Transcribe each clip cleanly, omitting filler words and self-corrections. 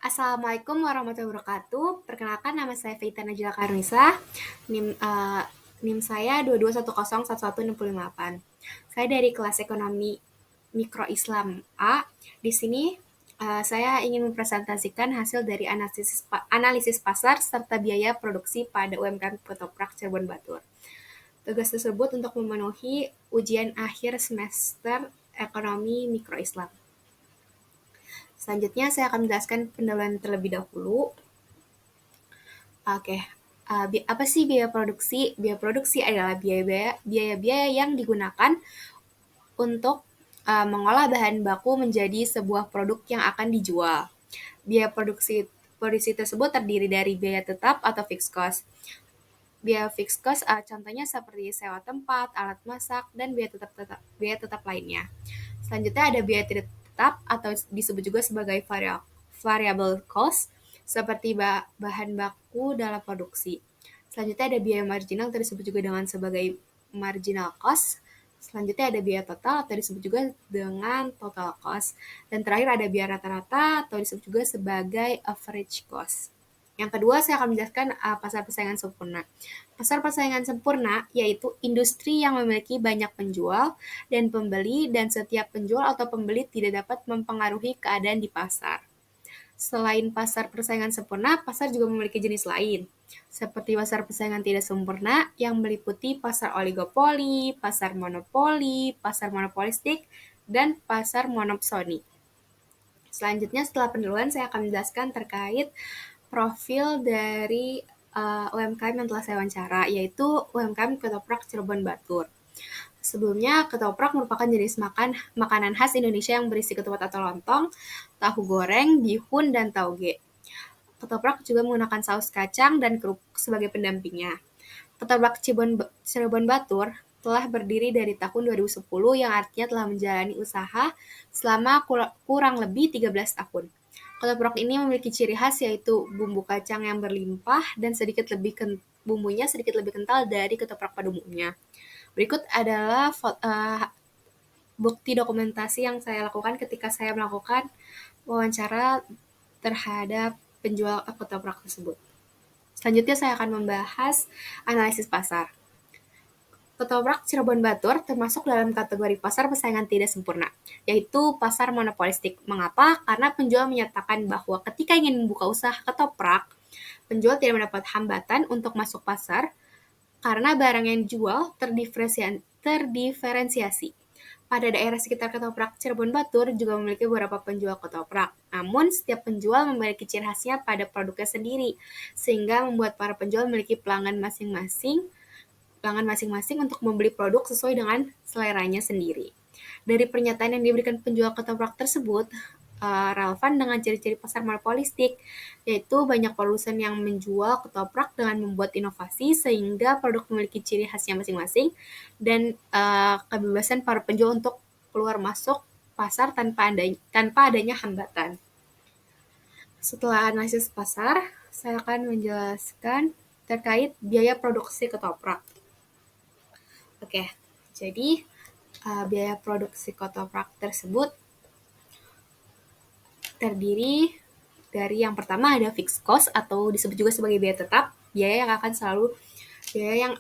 Assalamualaikum warahmatullahi wabarakatuh. Perkenalkan nama saya Feita Najila Karnisa. NIM saya 2210116168. Saya dari kelas Ekonomi Mikro Islam A. Di sini saya ingin mempresentasikan hasil dari analisis pasar serta biaya produksi pada UMKM Ketoprak Cirebon Batur. Tugas tersebut untuk memenuhi ujian akhir semester Ekonomi Mikro Islam. Selanjutnya saya akan menjelaskan pendahuluan terlebih dahulu. Oke, apa sih biaya produksi? Biaya produksi adalah biaya-biaya yang digunakan untuk mengolah bahan baku menjadi sebuah produk yang akan dijual. Biaya produksi tersebut terdiri dari biaya tetap atau fixed cost. Biaya fixed cost contohnya seperti sewa tempat, alat masak, dan biaya tetap lainnya. Selanjutnya ada biaya tidak tetap atau disebut juga sebagai variable cost seperti bahan baku dalam produksi. Selanjutnya ada biaya marginal atau disebut juga dengan sebagai marginal cost. Selanjutnya ada biaya total atau disebut juga dengan total cost. Dan terakhir ada biaya rata-rata atau disebut juga sebagai average cost. Yang kedua, saya akan menjelaskan pasar persaingan sempurna. Pasar persaingan sempurna yaitu industri yang memiliki banyak penjual dan pembeli dan setiap penjual atau pembeli tidak dapat mempengaruhi keadaan di pasar. Selain pasar persaingan sempurna, pasar juga memiliki jenis lain, seperti pasar persaingan tidak sempurna yang meliputi pasar oligopoli, pasar monopoli, pasar monopolistik, dan pasar monopsoni. Selanjutnya, setelah pendahuluan, saya akan menjelaskan terkait profil dari UMKM yang telah saya wawancara, yaitu UMKM Ketoprak Cirebon Batur. Sebelumnya, ketoprak merupakan jenis makanan khas Indonesia yang berisi ketupat atau lontong, tahu goreng, bihun, dan tauge. Ketoprak juga menggunakan saus kacang dan kerupuk sebagai pendampingnya. Ketoprak Cirebon Batur telah berdiri dari tahun 2010 yang artinya telah menjalani usaha selama kurang lebih 13 tahun. Ketoprak ini memiliki ciri khas yaitu bumbu kacang yang berlimpah dan bumbunya sedikit lebih kental dari ketoprak pada umumnya. Berikut adalah bukti dokumentasi yang saya lakukan ketika saya melakukan wawancara terhadap penjual ketoprak tersebut. Selanjutnya saya akan membahas analisis pasar. Ketoprak Cirebon Batur termasuk dalam kategori pasar persaingan tidak sempurna, yaitu pasar monopolistik. Mengapa? Karena penjual menyatakan bahwa ketika ingin membuka usaha ketoprak, penjual tidak mendapat hambatan untuk masuk pasar karena barang yang dijual terdiferensiasi. Pada daerah sekitar ketoprak Cirebon Batur juga memiliki beberapa penjual ketoprak. Namun, setiap penjual memiliki ciri khasnya pada produknya sendiri, sehingga membuat para penjual memiliki pelanggan masing-masing untuk membeli produk sesuai dengan seleranya sendiri. Dari pernyataan yang diberikan penjual ketoprak tersebut, relevan dengan ciri-ciri pasar monopolistik, yaitu banyak produsen yang menjual ketoprak dengan membuat inovasi sehingga produk memiliki ciri khasnya masing-masing dan kebebasan para penjual untuk keluar masuk pasar tanpa adanya hambatan. Setelah analisis pasar, saya akan menjelaskan terkait biaya produksi ketoprak. Oke, jadi biaya produksi ketoprak tersebut terdiri dari yang pertama ada fixed cost atau disebut juga sebagai biaya tetap, biaya yang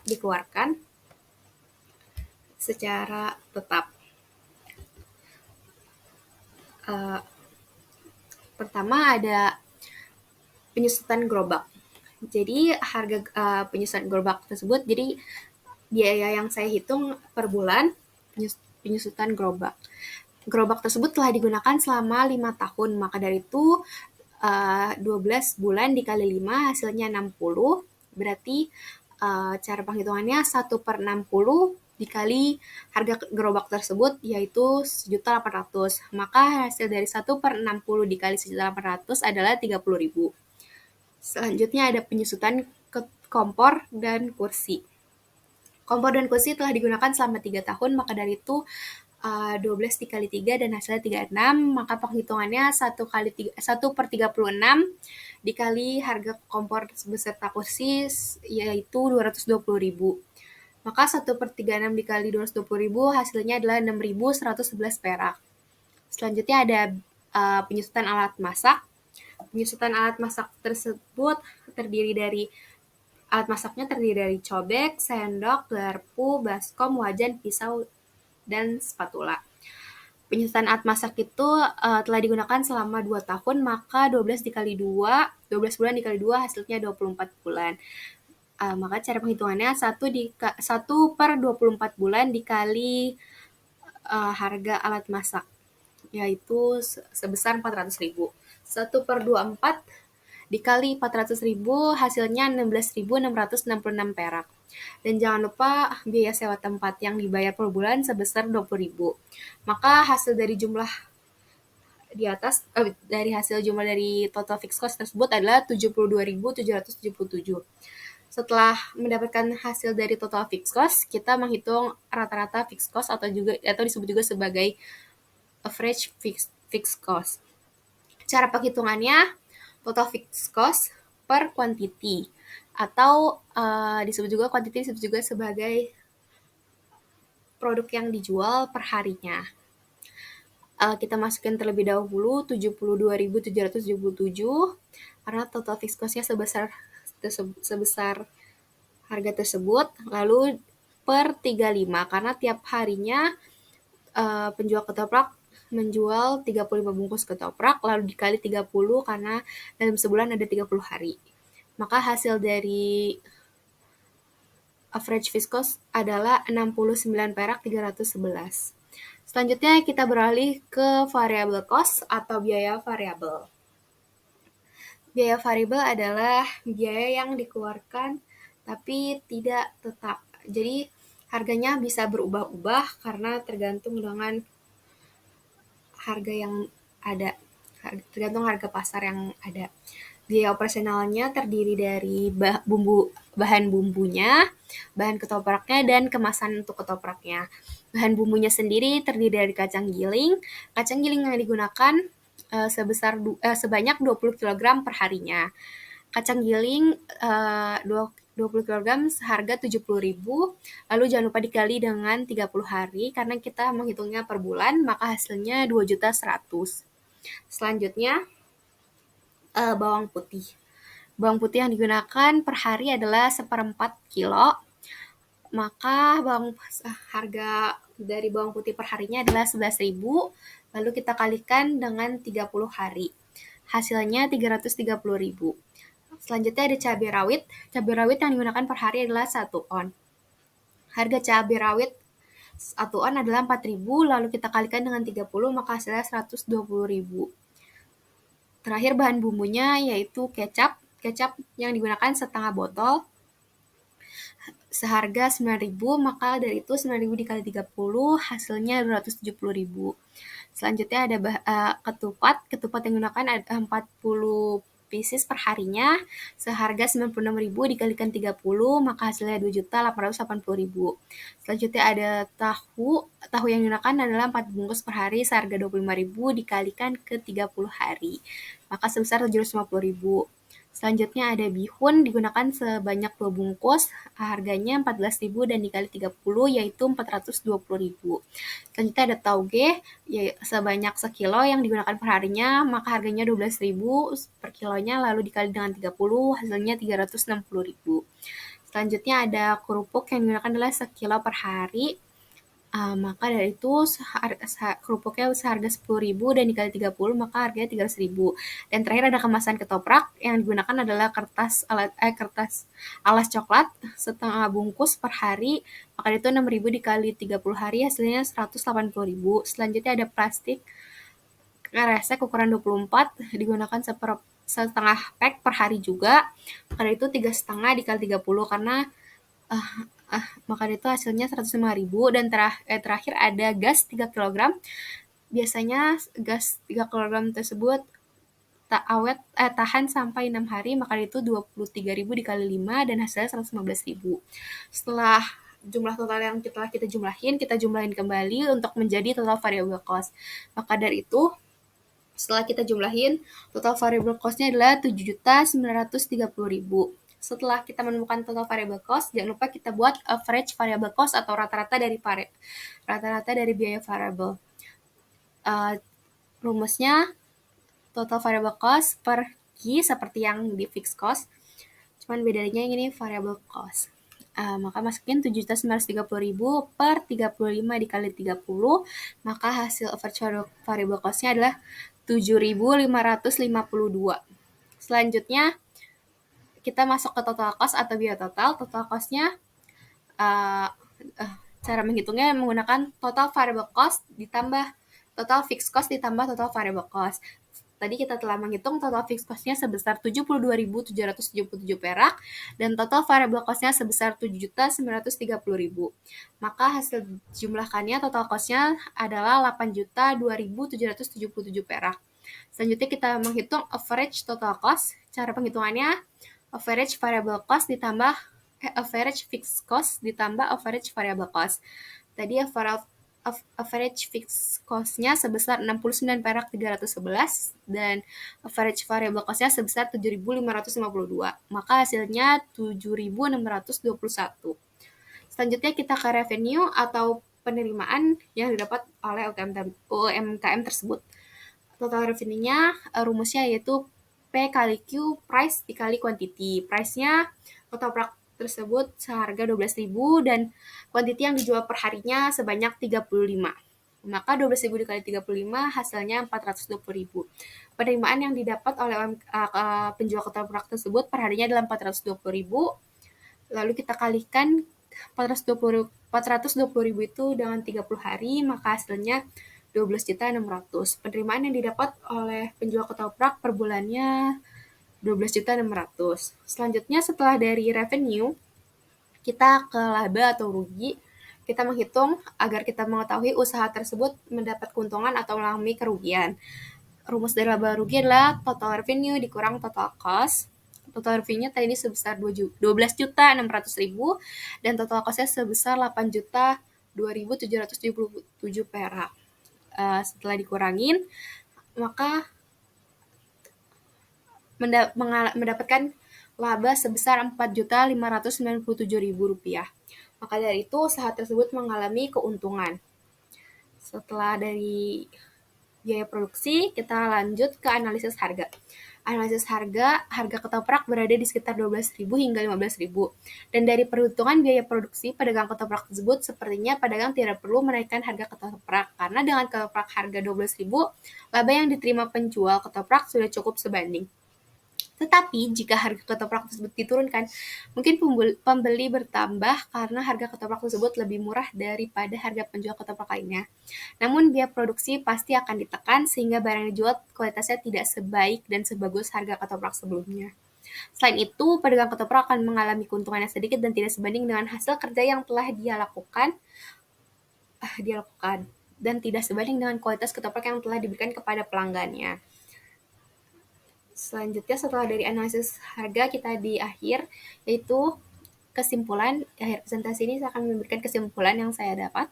dikeluarkan secara tetap. Pertama ada penyusutan gerobak. Jadi harga penyusutan gerobak tersebut, jadi biaya yang saya hitung per bulan penyusutan gerobak. Gerobak tersebut telah digunakan selama 5 tahun, maka dari itu 12 bulan dikali 5 hasilnya 60, berarti cara penghitungannya 1/60 dikali harga gerobak tersebut yaitu 1.800.000. Maka hasil dari 1/60 dikali 1.800.000 adalah 30.000. Selanjutnya ada penyusutan kompor dan kursi. Kompor dan kursi telah digunakan selama 3 tahun, maka dari itu 12 dikali 3 dan hasilnya 36, maka penghitungannya 1/36 dikali harga kompor beserta kursi yaitu 220.000. Maka 1/36 dikali 220.000 hasilnya adalah 6.111 perak. Selanjutnya ada penyusutan alat masak. Penyusutan alat masak tersebut terdiri dari cobek, sendok, garpu, baskom, wajan, pisau, dan spatula. Penyusutan alat masak itu telah digunakan selama 2 tahun, maka 12 bulan dikali 2 hasilnya 24 bulan. Maka cara penghitungannya 1 per 24 bulan dikali harga alat masak, yaitu sebesar 400.000. 1 per 24 dikali 400.000 hasilnya 16.666 perak. Dan jangan lupa biaya sewa tempat yang dibayar per bulan sebesar 20.000. Maka hasil dari jumlah di atas dari hasil jumlah dari total fixed cost tersebut adalah 72.777. Setelah mendapatkan hasil dari total fixed cost, kita menghitung rata-rata fixed cost atau disebut juga sebagai average fixed cost. Cara penghitungannya total fixed cost per quantity, atau disebut juga sebagai produk yang dijual per harinya. Kita masukin terlebih dahulu 72.777 karena total fixed cost-nya sebesar harga tersebut, lalu per 35 karena tiap harinya penjual ketoprak menjual 35 bungkus ketoprak, lalu dikali 30 karena dalam sebulan ada 30 hari. Maka hasil dari average fixed cost adalah 69 perak 311. Selanjutnya kita beralih ke variable cost atau biaya variabel. Biaya variabel adalah biaya yang dikeluarkan tapi tidak tetap. Jadi harganya bisa berubah-ubah karena tergantung dengan harga yang ada, tergantung harga pasar yang ada. Biaya operasionalnya terdiri dari bahan bumbunya, bahan ketopraknya, dan kemasan untuk ketopraknya. Bahan bumbunya sendiri terdiri dari kacang giling. Kacang giling yang digunakan sebanyak 20 kg per harinya. Kacang giling 20 kg seharga 70.000, lalu jangan lupa dikali dengan 30 hari, karena kita menghitungnya per bulan, maka hasilnya 2.100.000. Selanjutnya, bawang putih. Bawang putih yang digunakan per hari adalah 1/4 kilo, maka harga dari bawang putih per harinya adalah 11.000, lalu kita kalikan dengan 30 hari. Hasilnya 330.000. Selanjutnya ada cabai rawit. Cabai rawit yang digunakan per hari adalah 1 on. Harga cabai rawit 1 on adalah 4.000, lalu kita kalikan dengan 30, maka hasilnya 120.000. Terakhir bahan bumbunya yaitu kecap. Kecap yang digunakan setengah botol seharga 9.000, maka dari itu 9.000 dikali 30 hasilnya 270.000. Selanjutnya ada ketupat. Ketupat yang digunakan ada 40 pieces per harinya seharga 96.000 dikalikan 30, maka hasilnya 2.880.000. Selanjutnya ada tahu. Tahu yang digunakan adalah 4 bungkus per hari seharga 25.000 dikalikan ke 30 hari, maka sebesar 750.000. Selanjutnya ada bihun, digunakan sebanyak 2 bungkus, harganya 14.000 dan dikali 30 yaitu 420.000. Selanjutnya ada tauge, sebanyak sekilo yang digunakan per harinya, maka harganya 12.000 per kilonya, lalu dikali dengan 30, hasilnya 360.000. Selanjutnya ada kerupuk yang digunakan adalah sekilo per hari, maka dari itu kerupuknya seharga 10.000 dan dikali 30, maka harganya 300.000. Dan terakhir ada kemasan ketoprak yang digunakan adalah kertas alas coklat setengah bungkus per hari, maka itu 6.000 dikali 30 hari hasilnya 180.000. Selanjutnya ada plastik kresek ukuran 24 digunakan setengah pack per hari juga, maka itu 3,5 dikali 30 karena maka itu hasilnya 105.000. Dan terakhir ada gas 3 kg. Biasanya gas 3 kg tersebut tahan sampai 6 hari, maka itu 23.000 dikali 5 dan hasilnya 115.000. Setelah jumlah total yang kita jumlahin kembali untuk menjadi total variable cost. Maka dari itu, setelah kita jumlahin, total variable cost-nya adalah 7.930.000. Setelah kita menemukan total variable cost, jangan lupa kita buat average variable cost atau rata-rata dari biaya variable. Rumusnya total variable cost per key seperti yang di fixed cost. Cuman bedanya ini variable cost. Maka masukin 7.930.000 per 35 dikali 30, maka hasil average variable cost-nya adalah 7.552. Selanjutnya, kita masuk ke total cost atau biaya total. Total cost-nya, cara menghitungnya menggunakan total variable cost ditambah total fixed cost ditambah total variable cost. Tadi kita telah menghitung total fixed cost-nya sebesar 72.777 perak dan total variable cost-nya sebesar 7.930.000. Maka hasil jumlahkannya total cost-nya adalah 8.002.777 perak. Selanjutnya kita menghitung average total cost. Cara penghitungannya average variable cost ditambah average fixed cost ditambah average variable cost. Tadi average fixed cost-nya sebesar 69 perak 311 dan average variable cost-nya sebesar 7.552. Maka hasilnya 7.621. Selanjutnya kita ke revenue atau penerimaan yang didapat oleh UMKM tersebut. Total revenue-nya rumusnya yaitu P kali Q, price dikali quantity. Price-nya ketoprak tersebut seharga 12.000 dan quantity yang dijual per harinya sebanyak 35. Maka 12.000 dikali 35 hasilnya 420.000. Penerimaan yang didapat oleh penjual ketoprak tersebut per harinya adalah 420.000. Lalu kita kalikan 420.000 itu dengan 30 hari, maka hasilnya 12.600. Penerimaan yang didapat oleh penjual ketoprak per bulannya 12.600. Selanjutnya setelah dari revenue, kita ke laba atau rugi. Kita menghitung agar kita mengetahui usaha tersebut mendapat keuntungan atau mengalami kerugian. Rumus dari laba rugi adalah total revenue dikurang total cost. Total revenue tadi ini sebesar 12.600.000 dan total cost-nya sebesar 8.2.777 perak. Setelah dikurangin, maka mendapatkan laba sebesar Rp4.597.000. Maka dari itu usaha tersebut mengalami keuntungan. Setelah dari biaya produksi, kita lanjut ke analisis harga. Analisis harga ketoprak berada di sekitar 12.000 hingga 15.000. Dan dari perhitungan biaya produksi pedagang ketoprak tersebut, sepertinya pedagang tidak perlu menaikkan harga ketoprak, karena dengan ketoprak harga 12.000, laba yang diterima penjual ketoprak sudah cukup sebanding. Tetapi jika harga ketoprak tersebut diturunkan, mungkin pembeli bertambah karena harga ketoprak tersebut lebih murah daripada harga penjual ketoprak lainnya. Namun biaya produksi pasti akan ditekan sehingga barang yang dijual kualitasnya tidak sebaik dan sebagus harga ketoprak sebelumnya. Selain itu, pedagang ketoprak akan mengalami keuntungan yang sedikit dan tidak sebanding dengan hasil kerja yang telah dia lakukan dan tidak sebanding dengan kualitas ketoprak yang telah diberikan kepada pelanggannya. Selanjutnya setelah dari analisis harga kita di akhir, yaitu kesimpulan. Di akhir presentasi ini saya akan memberikan kesimpulan yang saya dapat.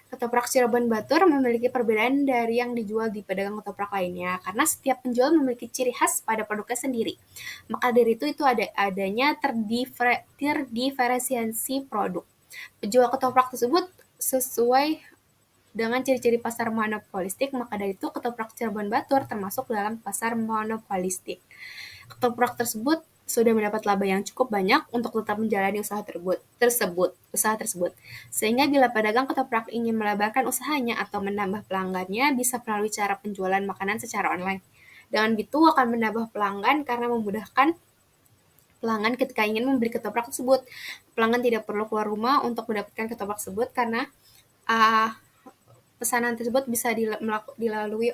Ketoprak Cirebon Batur memiliki perbedaan dari yang dijual di pedagang ketoprak lainnya, karena setiap penjual memiliki ciri khas pada produknya sendiri. Maka dari itu adanya terdiferensiasi produk. Penjual ketoprak tersebut sesuai dengan ciri-ciri pasar monopolistik, maka dari itu ketoprak Cirebon Batur termasuk dalam pasar monopolistik. Ketoprak tersebut sudah mendapat laba yang cukup banyak untuk tetap menjalani usaha tersebut. Sehingga bila pedagang ketoprak ingin melebarkan usahanya atau menambah pelanggannya, bisa melalui cara penjualan makanan secara online. Dengan begitu akan menambah pelanggan karena memudahkan pelanggan ketika ingin membeli ketoprak tersebut. Pelanggan tidak perlu keluar rumah untuk mendapatkan ketoprak tersebut karena pesanan tersebut bisa melalui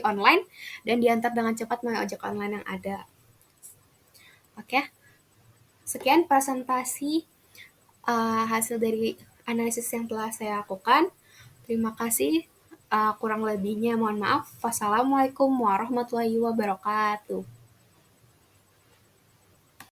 online dan diantar dengan cepat melalui ojek online yang ada. Oke, sekian presentasi hasil dari analisis yang telah saya lakukan. Terima kasih. Kurang lebihnya mohon maaf. Wassalamualaikum warahmatullahi wabarakatuh.